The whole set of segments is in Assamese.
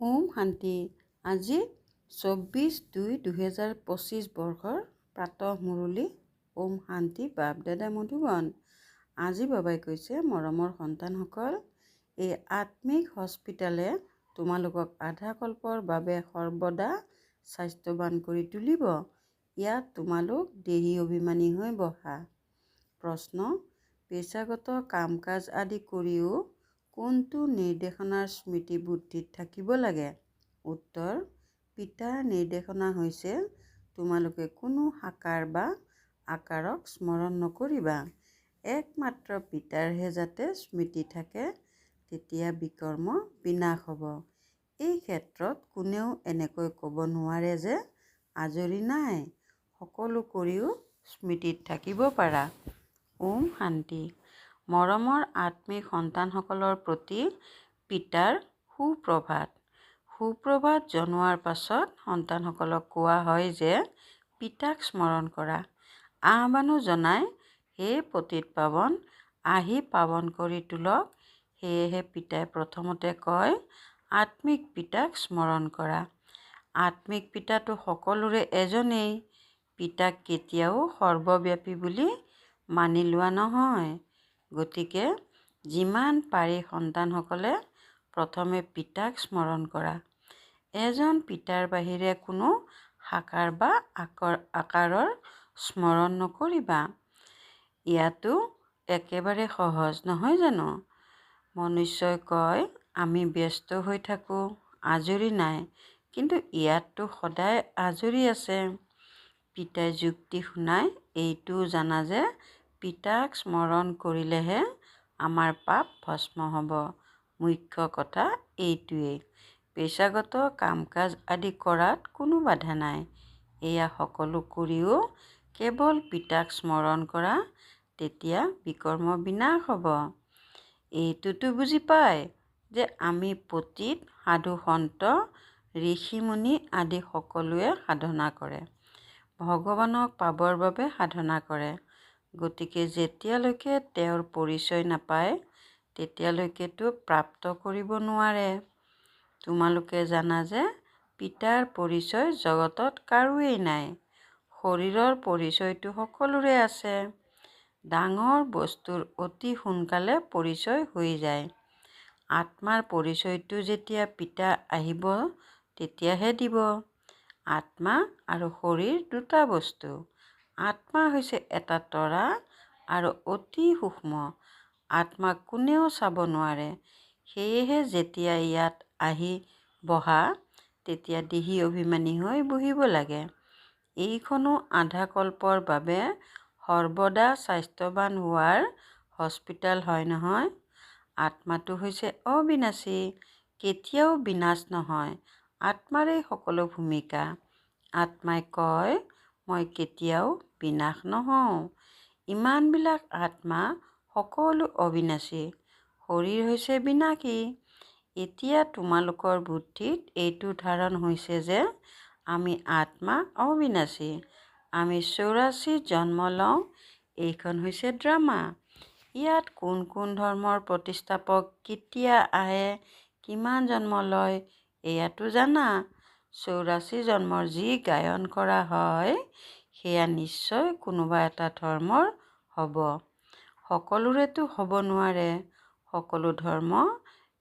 ওম শান্তি। আজি 24/2/2025 বৰ্ষৰ প্ৰাতঃ মুৰলী। ওম শান্তি। বাপ দাদা মধুবন। আজি বাবাই কৈছে, মৰমৰ সন্তানসকল, এই আত্মিক হস্পিটালে তোমালোকক আধা কল্পৰ বাবে সৰ্বদা স্বাস্থ্যৱান কৰি তুলিব। ইয়াত তোমালোক দেহী অভিমানী হৈ বহা। প্ৰশ্ন: পেচাগত কাম কাজ আদি কৰিও কোনটো নিৰ্দেশনাৰ স্মৃতি বুদ্ধিত থাকিব লাগে? উত্তৰ: পিতাৰ নিৰ্দেশনা হৈছে তোমালোকে কোনো সাকাৰ বা আকাৰক স্মৰণ নকৰিবা। একমাত্ৰ পিতাৰহে যাতে স্মৃতি থাকে, তেতিয়া বিকৰ্ম বিনাশ হ'ব। এই ক্ষেত্ৰত কোনেও এনেকৈ ক'ব নোৱাৰে যে আজৰি নাই, সকলো কৰিও স্মৃতিত থাকিব পাৰা। ওম শান্তি। মৰমৰ আত্মিক সন্তানসকলৰ প্ৰতি পিতাৰ সুপ্ৰভাত। সুপ্ৰভাত জনোৱাৰ পাছত সন্তানসকলক কোৱা হয় যে পিতাক স্মৰণ কৰা। আহ্বানো জনাই, হে পতিত পাৱন, আহি পাৱন কৰি তোলক। সেয়েহে পিতাই প্ৰথমতে কয়, আত্মিক পিতাক স্মৰণ কৰা। আত্মিক পিতাটো সকলোৰে এজনেই। পিতাক কেতিয়াও সৰ্বব্যাপী বুলি মানি লোৱা নহয়। গতিকে যিমান পাৰি সন্তানসকলে প্ৰথমে পিতাক স্মৰণ কৰা। এজন পিতাৰ বাহিৰে কোনো সাকাৰ বা আকাৰৰ স্মৰণ নকৰিবা। ইয়াতো একেবাৰে সহজ নহয় জানো? মনুষ্যই কয়, আমি ব্যস্ত হৈ থাকোঁ, আজৰি নাই, কিন্তু ইয়াততো সদায় আজৰি আছে। পিতাই যুক্তি শুনাই এইটোও জানা যে পিতাক স্মৰণ কৰিলেহে আমাৰ পাপ ভস্ম হ'ব। মুখ্য কথা এইটোৱেই। পেচাগত কাম কাজ আদি কৰাত কোনো বাধা নাই। এয়া সকলো কৰিও কেৱল পিতাক স্মৰণ কৰা, তেতিয়া বিকৰ্ম বিনাশ হ'ব। এইটোতো বুজি পায় যে আমি পতিত সাধু সন্ত ঋষি মুনি আদি সকলোৱে সাধনা কৰে, ভগৱানক পাবৰ বাবে সাধনা কৰে। গতিকে যেতিয়ালৈকে তেওঁৰ পৰিচয় নাপায়, তেতিয়ালৈকেতো প্ৰাপ্ত কৰিব নোৱাৰে। তোমালোকে জানা যে পিতাৰ পৰিচয় জগতত কাৰোৱেই নাই। শৰীৰৰ পৰিচয়টো সকলোৰে আছে। ডাঙৰ বস্তুৰ অতি সোনকালে পৰিচয় হৈ যায়। আত্মাৰ পৰিচয়টো যেতিয়া পিতা আহিব তেতিয়াহে দিব। আত্মা আৰু শৰীৰ দুটা বস্তু। আত্মা হৈছে এটা তৰা আৰু অতি সূক্ষ্ম। আত্মাক কোনেও চাব নোৱাৰে। সেয়েহে যেতিয়া ইয়াত আহি বহা, তেতিয়া দেহী অভিমানী হৈ বহিব লাগে। এইখনো আধা কল্পৰ বাবে সৰ্বদা স্বাস্থ্যৱান হোৱাৰ হস্পিটাল হয় নহয়। আত্মাটো হৈছে অবিনাশী, কেতিয়াও বিনাশ নহয়। আত্মাৰেই সকলো ভূমিকা। আত্মাই কয়, মই কেতিয়াও বিনাশ নহওঁ। ইমানবিলাক আত্মা সকলো অবিনাশী। শৰীৰ হৈছে বিনাশী। এতিয়া তোমালোকৰ বুদ্ধিত এইটো ধাৰণ হৈছে যে আমি আত্মা অবিনাশী। আমি 84 জন্ম লওঁ। এইখন হৈছে ড্ৰামা। ইয়াত কোন কোন ধৰ্মৰ প্ৰতিষ্ঠাপক কেতিয়া আহে, কিমান জন্ম লয়, এয়াতো জানা। 84 জন্মৰ যি গায়ন কৰা হয়, সেয়া নিশ্চয় কোনোবা এটা ধৰ্মৰ হ'ব। সকলোৰেতো হ'ব নোৱাৰে। সকলো ধৰ্ম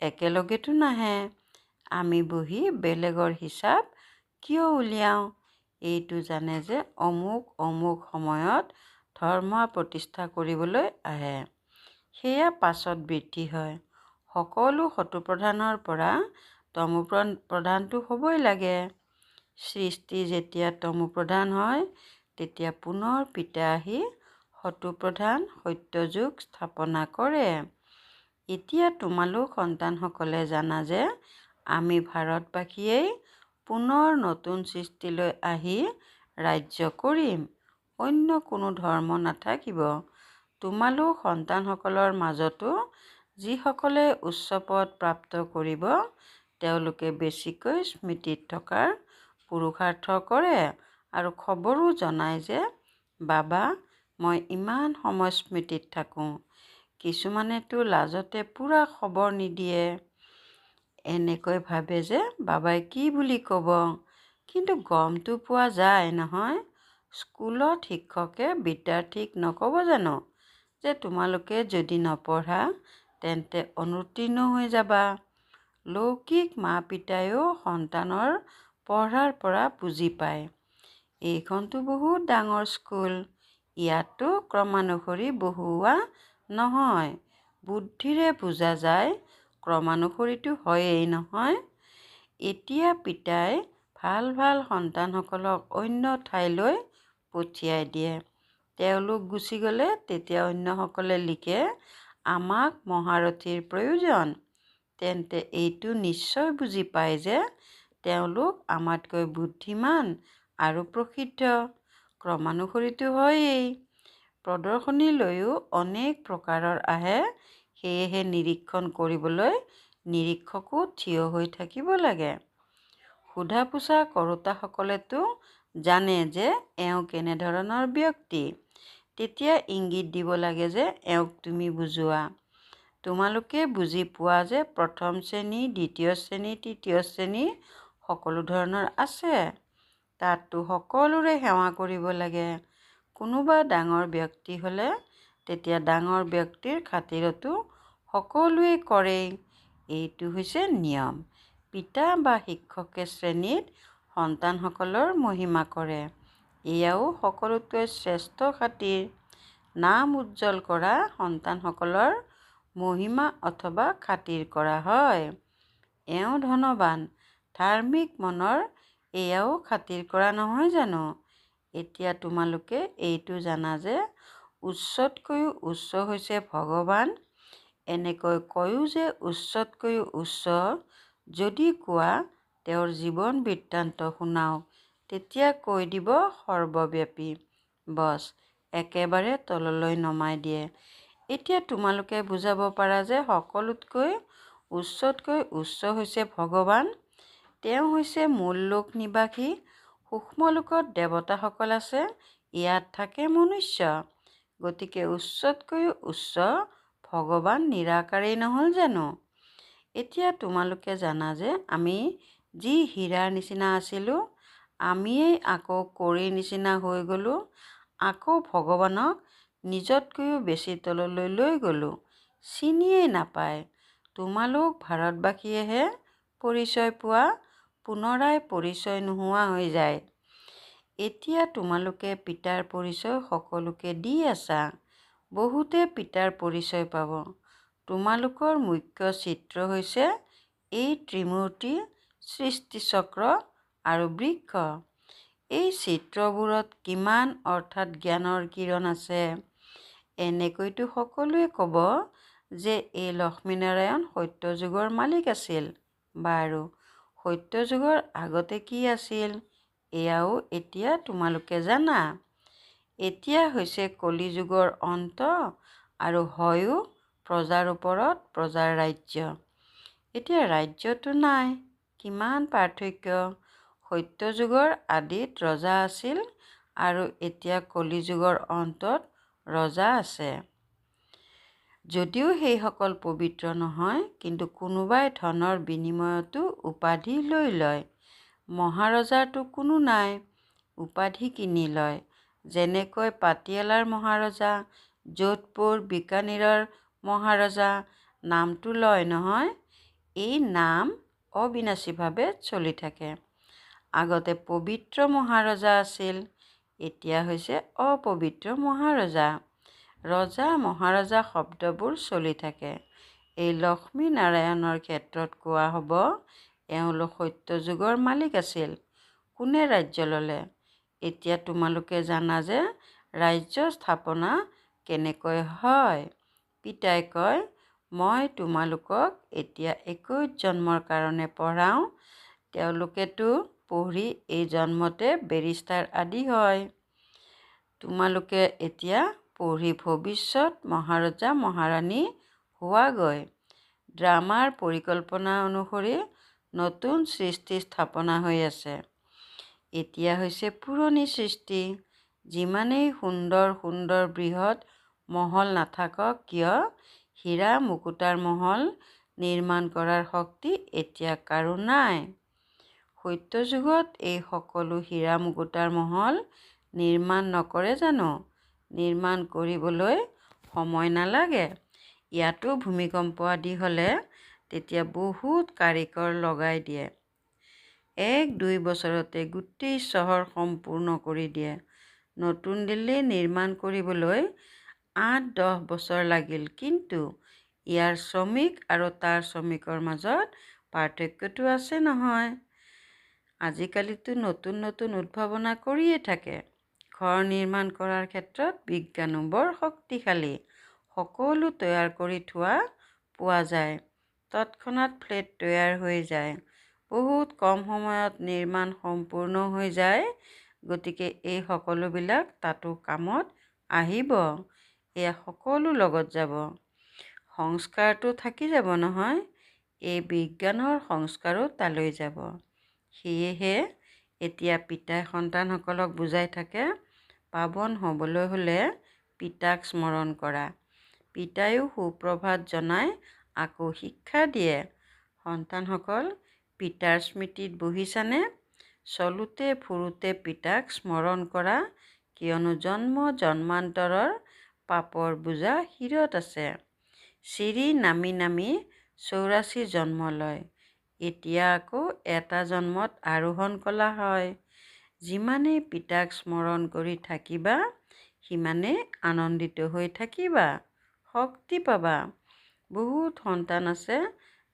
একেলগেতো নাহে। আমি বহি বেলেগৰ হিচাপ কিয় উলিয়াওঁ? এইটো জানে যে অমুক অমুক সময়ত ধৰ্ম প্ৰতিষ্ঠা কৰিবলৈ আহে। সেয়া পাছত বৃদ্ধি হয়। সকলো শত্ৰুপ্ৰধানৰ পৰা তমোপ্ৰধানটো হ'বই লাগে। সৃষ্টি যেতিয়া তমোপ্ৰধান হয়, তেতিয়া পুনৰ পিতা আহি শত্ৰুপ্ৰধান সত্যযুগ স্থাপনা কৰে। এতিয়া তোমালোক সন্তানসকলে জানা যে আমি ভাৰতবাসীয়েই পুনৰ নতুন সৃষ্টিলৈ আহি ৰাজ্য কৰিম। অন্য কোনো ধৰ্ম নাথাকিব। তোমালোক সন্তানসকলৰ মাজতো যিসকলে উচ্চ পদ প্ৰাপ্ত কৰিব, তেওঁলোকে বেছিকৈ স্মৃতিত থকাৰ পুৰুষাৰ্থ কৰে আৰু খবৰো জনায় যে বাবা, মই ইমান সময় স্মৃতিত থাকোঁ। কিছুমানেতো লাজতে পূৰা খবৰ নিদিয়ে। এনেকৈ ভাবে যে বাবাই কি বুলি ক'ব, কিন্তু গমটো পোৱা যায় নহয়, স্কুলত শিক্ষকে বিদ্যাৰ্থীক নক'ব জানো যে তোমালোকে যদি নপঢ়া তেন্তে অনুত্তীৰ্ণ হৈ যাবা। লৌকিক মা পিতাইও সন্তানৰ পঢ়াৰ পৰা বুজি পায়। এইখনতো বহুত ডাঙৰ স্কুল, ইয়াতো ক্ৰমানুসৰি বহুওৱা নহয়। বুদ্ধিৰে বুজা যায়, ক্ৰমানুসৰিতো হয়েই নহয়। এতিয়া পিতাই ভাল ভাল সন্তানসকলক অন্য ঠাইলৈ পঠিয়াই দিয়ে। তেওঁলোক গুচি গ'লে তেতিয়া অন্যসকলে লিখে, আমাক মহাৰথীৰ প্ৰয়োজন। তেন্তে এইটো নিশ্চয় বুজি পায় যে তেওঁলোক আমাতকৈ বুদ্ধিমান আৰু প্ৰসিদ্ধ। ক্ৰমানুসৰিতো হয়েই। প্ৰদৰ্শনীলৈও অনেক প্ৰকাৰৰ আহে, সেয়েহে নিৰীক্ষণ কৰিবলৈ নিৰীক্ষকো থিয় হৈ থাকিব লাগে। সোধা পোছা কৰোঁতাসকলেতো জানে যে এওঁ কেনেধৰণৰ ব্যক্তি, তেতিয়া ইংগিত দিব লাগে যে এওঁক তুমি বুজোৱা। তোমালোকে বুজি পোৱা যে প্ৰথম শ্ৰেণী, দ্বিতীয় শ্ৰেণী, তৃতীয় শ্ৰেণী সকলো ধৰণৰ আছে। তাততো সকলোৰে সেৱা কৰিব লাগে। কোনোবা ডাঙৰ ব্যক্তি হ'লে তেতিয়া ডাঙৰ ব্যক্তিৰ খাতিৰতো সকলোৱে কৰেই। এইটো হৈছে নিয়ম। পিতা বা শিক্ষকে শ্ৰেণীত সন্তানসকলৰ মহিমা কৰে। এয়াও সকলোতকৈ শ্ৰেষ্ঠ খাতিৰ। নাম উজ্জ্বল কৰা সন্তানসকলৰ মহিমা অথবা খাতিৰ কৰা হয়। এওঁ ধনৱান, ধাৰ্মিক মনৰ, এয়াও খাতিৰ কৰা নহয় জানো? এতিয়া তোমালোকে এইটো জানা যে উচ্চতকৈও উচ্চ হৈছে ভগৱান। এনেকৈ কয়ো যে উচ্চতকৈও উচ্চ, যদি কোৱা তেওঁৰ জীৱন বৃত্তান্ত শুনাওক, তেতিয়া কৈ দিব সৰ্বব্যাপী। বছ, একেবাৰে তললৈ নমাই দিয়ে। এতিয়া তোমালোকে বুজাব পাৰা যে সকলোতকৈ উচ্চতকৈ উচ্চ হৈছে ভগৱান। তেওঁ হৈছে মূল লোক নিবাসী। সূক্ষ্মলোকত দেৱতাসকল আছে, ইয়াত থাকে মনুষ্য। গতিকে উচ্চতকৈও উচ্চ ভগৱান নিৰাকাৰেই নহ'ল জানো? এতিয়া তোমালোকে জানা যে আমি যি হীৰাৰ নিচিনা আছিলোঁ, আমিয়েই আকৌ কড়িৰ নিচিনা হৈ গ'লোঁ। আকৌ ভগৱানক নিজতকৈও বেছি তললৈ লৈ গ'লোঁ। চিনিয়েই নাপায়। তোমালোক ভাৰতবাসীয়েহে পৰিচয় পোৱা, পুনৰাই পৰিচয় নোহোৱা হৈ যায়। এতিয়া তোমালোকে পিতাৰ পৰিচয় সকলোকে দি আছা। বহুতে পিতাৰ পৰিচয় পাব। তোমালোকৰ মুখ্য চিত্ৰ হৈছে এই ত্ৰিমূৰ্তি, সৃষ্টিচক্ৰ আৰু বৃক্ষ। এই চিত্ৰবোৰত কিমান অৰ্থাৎ জ্ঞানৰ কিৰণ আছে। এনেকৈতো সকলোৱে ক'ব যে এই লক্ষ্মীনাৰায়ণ সত্যযুগৰ মালিক আছিল। বাৰু, সত্যযুগৰ আগতে কি আছিল, এয়াও এতিয়া তোমালোকে জানা। এতিয়া হৈছে কলিযুগৰ অন্ত আৰু হয়ো প্ৰজাৰ ওপৰত প্ৰজাৰ ৰাজ্য। এতিয়া ৰাজ্যটো নাই। কিমান পাৰ্থক্য! সত্যযুগৰ আদিত ৰজা আছিল আৰু এতিয়া কলিযুগৰ অন্তত ৰজা আছে। যদিও সেইসকল পবিত্ৰ নহয়, কিন্তু কোনোবাই ধনৰ বিনিময়তো উপাধি লৈ লয়। মহাৰজাৰতো কোনো নাই, উপাধি কিনি লয়। যেনেকৈ পাটিয়ালাৰ মহাৰজা, যোধপুৰ বিকানীৰৰ মহাৰজা নামটো লয় নহয়, এই নাম অবিনাশীভাৱে চলি থাকে। আগতে পবিত্ৰ মহাৰজা আছিল, এতিয়া হৈছে অপবিত্ৰ মহাৰজা। ৰজা মহাৰজা শব্দবোৰ চলি থাকে। এই লক্ষ্মীনাৰায়ণৰ ক্ষেত্ৰত কোৱা হ'ব, এওঁলোক সত্যযুগৰ মালিক আছিল। কোনে ৰাজ্য ল'লে? এতিয়া তোমালোকে জানা যে ৰাজ্য স্থাপনা কেনেকৈ হয়। পিতাই কয়, মই তোমালোকক এতিয়া 21 জন্মৰ কাৰণে পঢ়াওঁ। তেওঁলোকেতো পঢ়ি এই জন্মতে বেৰিষ্টাৰ আদি হয়। তোমালোকে এতিয়া পঢ়ি ভৱিষ্যত মহাৰজা মহাৰাণী হোৱাগৈ। ড্ৰামাৰ পৰিকল্পনা অনুসৰি নতুন সৃষ্টি স্থাপনা হৈ আছে। এতিয়া হৈছে পুৰণি সৃষ্টি। যিমানেই সুন্দৰ সুন্দৰ বৃহৎ মহল নাথাকক কিয়, হীৰা মুকুতাৰ মহল নিৰ্মাণ কৰাৰ শক্তি এতিয়া কাৰো নাই। সত্যযুগত এই সকলো হীৰা মুকুতাৰ মহল নিৰ্মাণ নকৰে জানো? নিৰ্মাণ কৰিবলৈ সময় নালাগে। ইয়াতো ভূমিকম্প আদি হ'লে তেতিয়া বহুত কাৰিকৰ লগাই দিয়ে। 1-2 বছৰতে গোটেই চহৰ সম্পূৰ্ণ কৰি দিয়ে। নতুন দিল্লী নিৰ্মাণ কৰিবলৈ 8-10 বছৰ লাগিল। কিন্তু ইয়াৰ শ্ৰমিক আৰু তাৰ শ্ৰমিকৰ মাজত পাৰ্থক্যটো আছে নহয়। আজিকালিতো নতুন নতুন উদ্ভাৱনা কৰিয়ে থাকে। ঘৰ নিৰ্মাণ কৰাৰ ক্ষেত্ৰত বিজ্ঞানো বৰ শক্তিশালী। সকলো তৈয়াৰ কৰি থোৱা পোৱা যায়। তৎক্ষণাত ফ্লেট তৈয়াৰ হৈ যায়। বহুত কম সময়ত নিৰ্মাণ সম্পূৰ্ণ হৈ যায়। গতিকে এই সকলোবিলাক তাতো কামত আহিব। এয়া সকলো লগত যাব। সংস্কাৰটো থাকি যাব নহয়। এই বিজ্ঞানৰ সংস্কাৰো তালৈ যাব। সেয়েহে এতিয়া পিতাই সন্তানসকলক বুজাই থাকে, পাৱন হ'বলৈ হ'লে পিতাক স্মৰণ কৰা। পিতায়ো সুপ্ৰভাত জনাই আকৌ শিক্ষা দিয়ে, সন্তানসকল পিতাৰ স্মৃতিত বহিছানে? চলোতে ফুৰোতে পিতাক স্মৰণ কৰা, কিয়নো জন্ম জন্মান্তৰৰ পাপৰ বোজা শিৰত আছে। চিৰি নামি নামি 84 জন্ম লয়। এতিয়া আকৌ এটা জন্মত আৰোহণ কলা হয়। যিমানেই পিতাক স্মৰণ কৰি থাকিবা, সিমানেই আনন্দিত হৈ থাকিবা, শক্তি পাবা। বহুত সন্তান আছে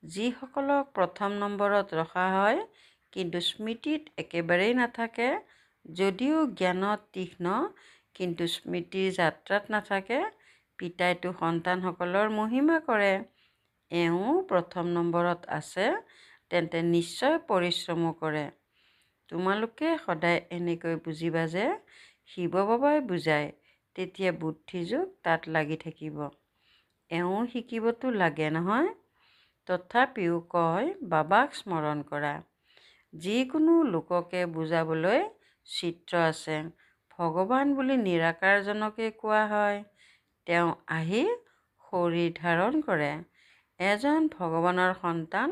যিসকলক প্ৰথম নম্বৰত ৰখা হয়, কিন্তু স্মৃতিত একেবাৰেই নাথাকে। যদিও জ্ঞানত তীক্ষ্ণ, কিন্তু স্মৃতিৰ যাত্ৰাত নাথাকে। পিতাইতো সন্তানসকলৰ মহিমা কৰে। এওঁ প্ৰথম নম্বৰত আছে, তেন্তে নিশ্চয় পৰিশ্ৰমো কৰে। তোমালোকে সদায় এনেকৈ বুজিবা যে শিৱ বাবাই বুজায়, তেতিয়া বুদ্ধিযোগ তাত লাগি থাকিব। এওঁ শিকিবতো লাগে নহয়। তথাপিও কয় বাবাক স্মৰণ কৰা। যিকোনো লোককে বুজাবলৈ চিত্ৰ আছে। ভগৱান বুলি নিৰাকাৰজনকে কোৱা হয়। তেওঁ আহি শৰীৰ ধাৰণ কৰে। এজন ভগৱানৰ সন্তান,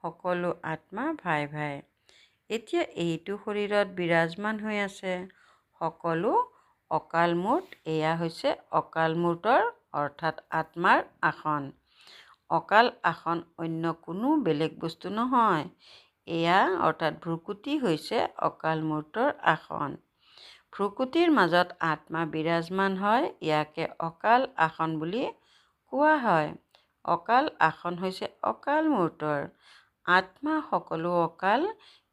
সকলো আত্মা ভাই ভাই। এতিয়া এইটো শৰীৰত বিৰাজমান হৈ আছে। সকলো অকাল মূৰ্ত। এয়া হৈছে অকাল মূৰ্তৰ অৰ্থাৎ আত্মাৰ আসন। অকাল আসন অন্য কোনো বেলেগ বস্তু নহয়। এয়া অৰ্থাৎ ভ্ৰকুটি হৈছে অকাল মূৰ্তৰ আসন। ভ্ৰকুটিৰ মাজত আত্মা বিৰাজমান হয়। ইয়াকে অকাল আসন বুলি কোৱা হয়। অকাল আসন হৈছে অকাল মূৰ্তৰ। আত্মা সকলো অকাল,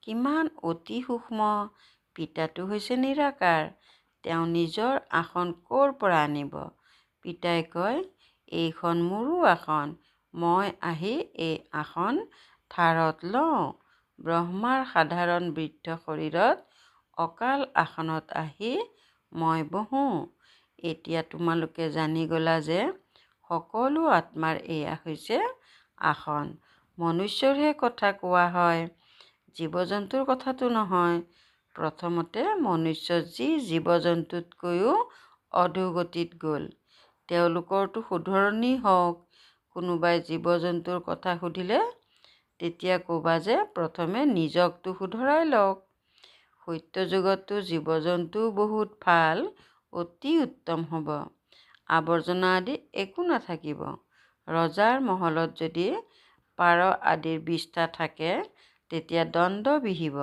কিমান অতি সূক্ষ্ম। পিতাটো হৈছে নিৰাকাৰ। তেওঁ নিজৰ আসন ক'ৰ পৰা আনিব? পিতাই কয়, এইখন মোৰো আসন। মই আহি এই আসন ধাৰত লওঁ। ব্ৰহ্মাৰ সাধাৰণ বৃদ্ধ শৰীৰত অকাল আসনত আহি মই বহোঁ। এতিয়া তোমালোকে জানি গ'লা যে সকলো আত্মাৰ এয়া হৈছে আসন। মনুষ্যৰহে কথা কোৱা হয়, জীৱ-জন্তুৰ কথাটো নহয়। প্ৰথমতে মনুষ্য যি জীৱ-জন্তুতকৈও অধোগতিত গ'ল, তেওঁলোকৰতো শুধৰণি হওক। কোনোবাই জীৱ-জন্তুৰ কথা সুধিলে তেতিয়া ক'বা যে প্ৰথমে নিজকতো শুধৰাই লওক। সত্যযুগততো জীৱ-জন্তুও বহুত ভাল, অতি উত্তম হ'ব। আৱৰ্জনা আদি একো নাথাকিব। ৰজাৰ মহলত যদি পাৰ আদিৰ বিষ্ঠা থাকে, তেতিয়া দণ্ড বিহিব।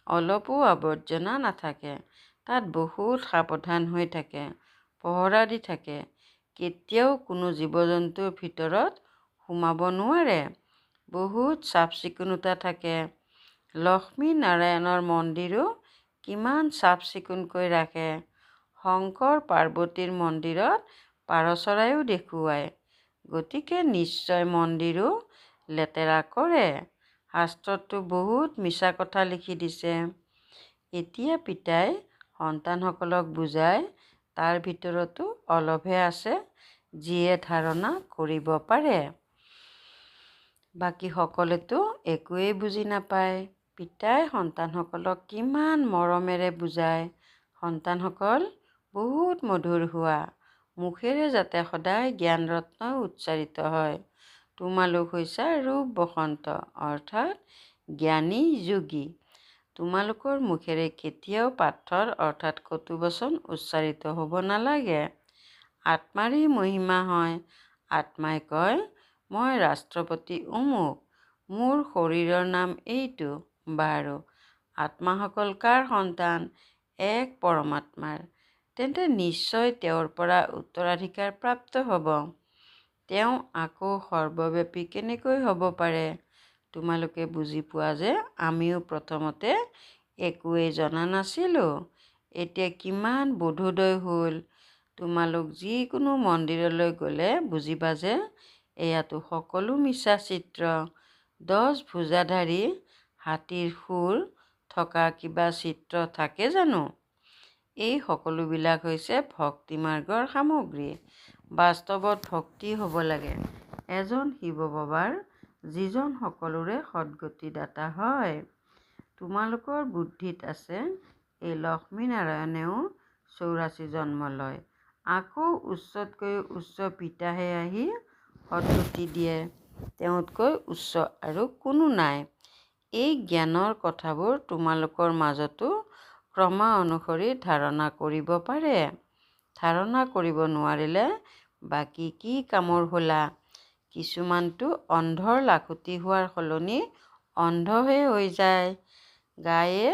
অলপো আৱৰ্জনা নাথাকে। তাত বহুত সাৱধান হৈ থাকে, পহৰা দি থাকে। কেতিয়াও কোনো জীৱ-জন্তুৰ ভিতৰত সোমাব নোৱাৰে। বহুত চাফ-চিকুণতা থাকে। লক্ষ্মী নাৰায়ণৰ মন্দিৰো কিমান চাফ-চিকুণকৈ ৰাখে। শংকৰ পাৰ্বতীৰ মন্দিৰত পাৰ চৰাইও দেখুৱায়। গতিকে নিশ্চয় মন্দিৰো লেতেৰা কৰে। শাস্ত্ৰততো বহুত মিছা কথা লিখি দিছে। এতিয়া পিতাই সন্তানসকলক বুজায়, তাৰ ভিতৰতো অলপহে আছে যিয়ে ধাৰণা কৰিব পাৰে। বাকী সকলেতো একোৱেই বুজি নাপায়। পিতাই সন্তানসকলক কিমান মৰমেৰে বুজায়। সন্তানসকল বহুত মধুৰ হোৱা। মুখেৰে যাতে সদায় জ্ঞান ৰত্ন উচ্চাৰিত হয়। তোমালোক হৈছা ৰূপ বসন্ত অৰ্থাৎ জ্ঞানী যোগী। তোমালোকৰ মুখেৰে কেতিয়াও পাথৰ অৰ্থাৎ কটু বচন উচ্চাৰিত হ'ব নালাগে। আত্মাৰেই মহিমা হয়। আত্মাই কয়, মই ৰাষ্ট্ৰপতি অমুক, মোৰ শৰীৰৰ নাম এইটো। বাৰু, আত্মাসকল কাৰ সন্তান? এক পৰমাত্মাৰ। তেন্তে নিশ্চয় তেওঁৰ পৰা উত্তৰাধিকাৰ প্ৰাপ্ত হ'ব। তেওঁ আকৌ সৰ্বব্যাপী কেনেকৈ হ'ব পাৰে? তোমালোকে বুজি পোৱা যে আমিও প্ৰথমতে একোৱেই জনা নাছিলোঁ। এতিয়া কিমান বোধোদয় হ'ল। তোমালোক যিকোনো মন্দিৰলৈ গ'লে বুজিবা যে এয়াতো সকলো মিছা চিত্ৰ। 10 ভুজাধাৰী হাতীৰ শুৰ থকা কিবা চিত্ৰ থাকে জানো? এই সকলোবিলাক হৈছে ভক্তি মাৰ্গৰ সামগ্ৰী। বাস্তৱত ভক্তি হ'ব লাগে এজন শিৱ বাবাৰ, যিজন সকলোৰে সদ্গতিদাতা হয়। তোমালোকৰ বুদ্ধিত আছে এই লক্ষ্মীনাৰায়ণেও 84 জন্ম লয়, আকৌ উচ্চতকৈও উচ্চ পিতাহে আহি সদ্গতি দিয়ে। তেওঁতকৈ উচ্চ আৰু কোনো নাই। এই জ্ঞানৰ কথাবোৰ তোমালোকৰ মাজতো ক্ৰমা অনুসৰি ধাৰণা কৰিব পাৰে। ধাৰণা কৰিব নোৱাৰিলে বাকী কি কামৰ হোলা? কিছুমানতো অন্ধৰ লাখুটি হোৱাৰ সলনি অন্ধহে হৈ যায়। গায়ে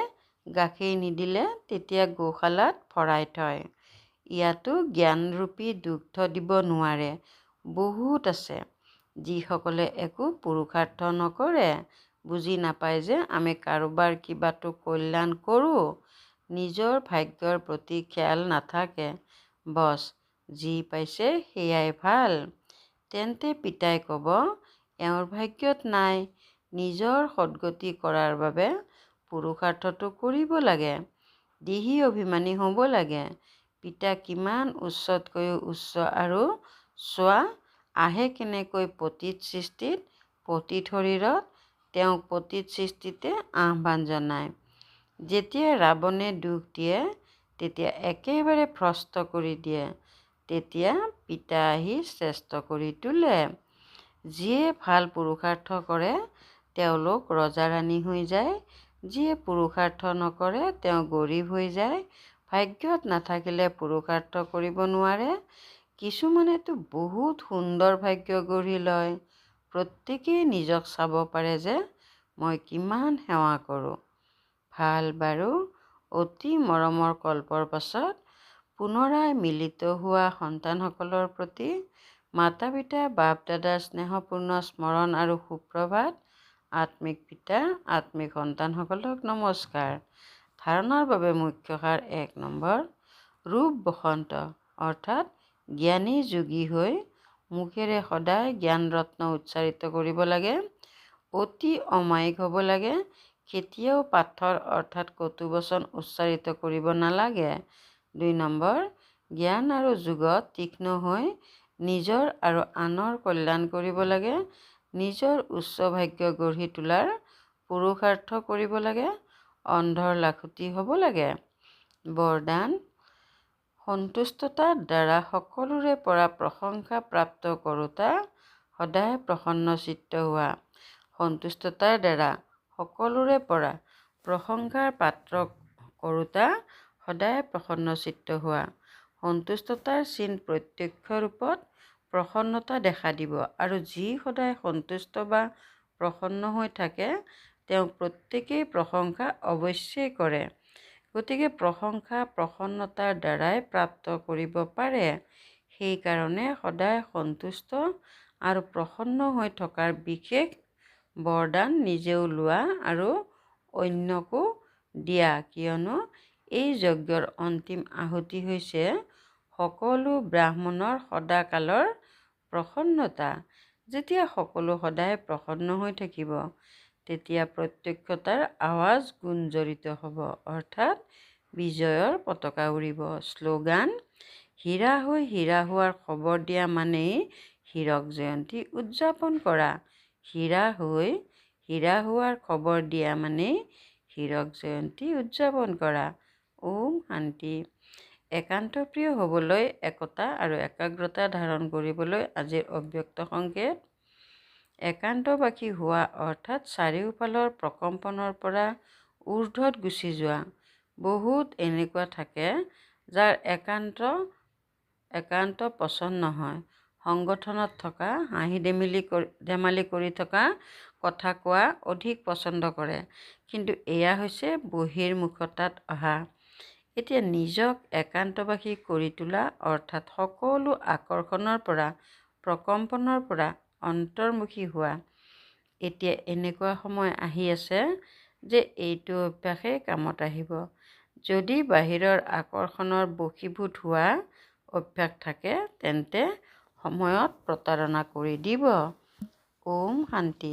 গাখীৰ নিদিলে তেতিয়া গোশালাত ভৰাই থয়। ইয়াতো জ্ঞানৰূপী দুগ্ধ দিব নোৱাৰে। বহুত আছে যিসকলে একো পুৰুষাৰ্থ নকৰে, বুজি নাপায় যে আমি কাৰোবাৰ কিবাটো কল্যাণ কৰোঁ। নিজৰ ভাগ্যৰ প্ৰতি খেয়াল নাথাকে। বছ, যি পাইছে সেয়াই ভাল। তেন্তে পিতাই ক'ব, এওঁৰ ভাগ্যত নাই। নিজৰ সদ্গতি কৰাৰ বাবে পুৰুষাৰ্থটো কৰিব লাগে। দিহি অভিমানী হ'ব লাগে। পিতা কিমান উচ্চতকৈও উচ্চ আৰু চোৱা আহে কেনেকৈ পতিত সৃষ্টিত, পতিত শৰীৰত তেওঁক পতিত সৃষ্টিতে আহ্বান জনায়। যেতিয়া ৰাৱণে দুখ দিয়ে তেতিয়া একেবাৰে ভ্ৰষ্ট কৰি দিয়ে। তেতিয়া পিতা আহি শ্ৰেষ্ঠ কৰি তোলে। যিয়ে ভাল পুৰুষাৰ্থ কৰে তেওঁলোক ৰজা-ৰাণী হৈ যায়। যিয়ে পুৰুষাৰ্থ নকৰে তেওঁ গৰীব হৈ যায়। ভাগ্যত নাথাকিলে পুৰুষাৰ্থ কৰিব নোৱাৰে। কিছুমানেতো বহুত সুন্দৰ ভাগ্য গঢ়ি লয়। প্ৰত্যেকেই নিজক চাব পাৰে যে মই কিমান সেৱা কৰোঁ। ভাল বাৰু, অতি মৰমৰ কল্পৰ পাছত পুনৰাই মিলিত হোৱা সন্তানসকলৰ প্ৰতি মাতা-পিতা, বাপ-দাদাৰ স্নেহপূৰ্ণ স্মৰণ আৰু সুপ্ৰভাত। আত্মিক পিতা, আত্মিক সন্তানসকলক নমস্কাৰ। ধাৰণাৰ বাবে মুখ্য সাৰ 1 নম্বৰ, ৰূপ বসন্ত অৰ্থাৎ জ্ঞানী যোগী হৈ মুখেৰে সদায় জ্ঞান ৰত্ন উচ্চাৰিত কৰিব লাগে। অতি অমায়িক হ'ব লাগে। কেতিয়াও পাথৰ অৰ্থাৎ কটু বচন উচ্চাৰিত কৰিব নালাগে। 2 নম্বৰ, জ্ঞান আৰু যোগত তীক্ষ্ণ হৈ নিজৰ আৰু আনৰ কল্যাণ কৰিব লাগে। নিজৰ উচ্চ ভাগ্য গঢ়ি তোলাৰ পুৰুষাৰ্থ কৰিব লাগে। অন্ধৰ লাখুটি হ'ব লাগে। বৰদান, সন্তুষ্টতাৰ দ্বাৰা সকলোৰে পৰা প্ৰশংসা প্ৰাপ্ত কৰোঁতা, সদায় প্ৰসন্নচিত্ত হোৱা। সন্তুষ্টতাৰ দ্বাৰা সকলোৰে পৰা প্ৰশংসাৰ পাত্ৰ কৰোঁতা, সদায় প্ৰসন্নচিত্ত হোৱা। সন্তুষ্টতাৰ চিন প্ৰত্যক্ষ ৰূপত প্ৰসন্নতা দেখা দিব আৰু যি সদায় সন্তুষ্ট বা প্ৰসন্ন হৈ থাকে তেওঁক প্ৰত্যেকেই প্ৰশংসা অৱশ্যেই কৰে। গতিকে প্ৰশংসা প্ৰসন্নতাৰ দ্বাৰাই প্ৰাপ্ত কৰিব পাৰে। সেইকাৰণে সদায় সন্তুষ্ট আৰু প্ৰসন্ন হৈ থকাৰ বিশেষ বৰদান নিজেও লোৱা আৰু অন্যকো দিয়া, কিয়নো এই যজ্ঞৰ অন্তিম আহুতি হৈছে সকলো ব্ৰাহ্মণৰ সদাকালৰ প্ৰসন্নতা। যেতিয়া সকলো সদায় প্ৰসন্ন হৈ থাকিব তেতিয়া প্ৰত্যক্ষতাৰ আৱাজ গুঞ্জৰিত হ'ব অৰ্থাৎ বিজয়ৰ পতাকা উৰিব। শ্লোগান, হীৰা হৈ হীৰা হোৱাৰ খবৰ দিয়া মানেই হীৰক জয়ন্তী উদযাপন কৰা। হীৰা হৈ হীৰা হোৱাৰ খবৰ দিয়া মানেই হীৰক জয়ন্তী উদযাপন কৰা। ওম শান্তি। একান্ত প্ৰিয় হ'বলৈ, একতা আৰু একাগ্ৰতা ধাৰণ কৰিবলৈ আজিৰ অব্যক্ত সংকেত। একান্তবাসী হোৱা অৰ্থাৎ চাৰিওফালৰ প্ৰকম্পনৰ পৰা ঊৰ্ধ্বত গুচি যোৱা। বহুত এনেকুৱা থাকে যাৰ একান্ত পচন্দ নহয়। সংগঠনত থকা হাঁহি ধেমালি কৰি থকা কথা কোৱা অধিক পচন্দ কৰে। কিন্তু এয়া হৈছে বহিৰ্মুখতাত অহা। এতিয়া নিজক একান্তবাসী কৰি তোলা অৰ্থাৎ সকলো আকৰ্ষণৰ পৰা প্ৰকম্পনৰ পৰা অন্তৰ্মুখী হোৱা। এতিয়া এনেকুৱা সময় আহি আছে যে এইটো অভ্যাসেই কামত আহিব। যদি বাহিৰৰ আকৰ্ষণৰ বশীভূত হোৱা অভ্যাস থাকে তেন্তে সময়ত প্ৰতাৰণা কৰি দিব। ওম শান্তি।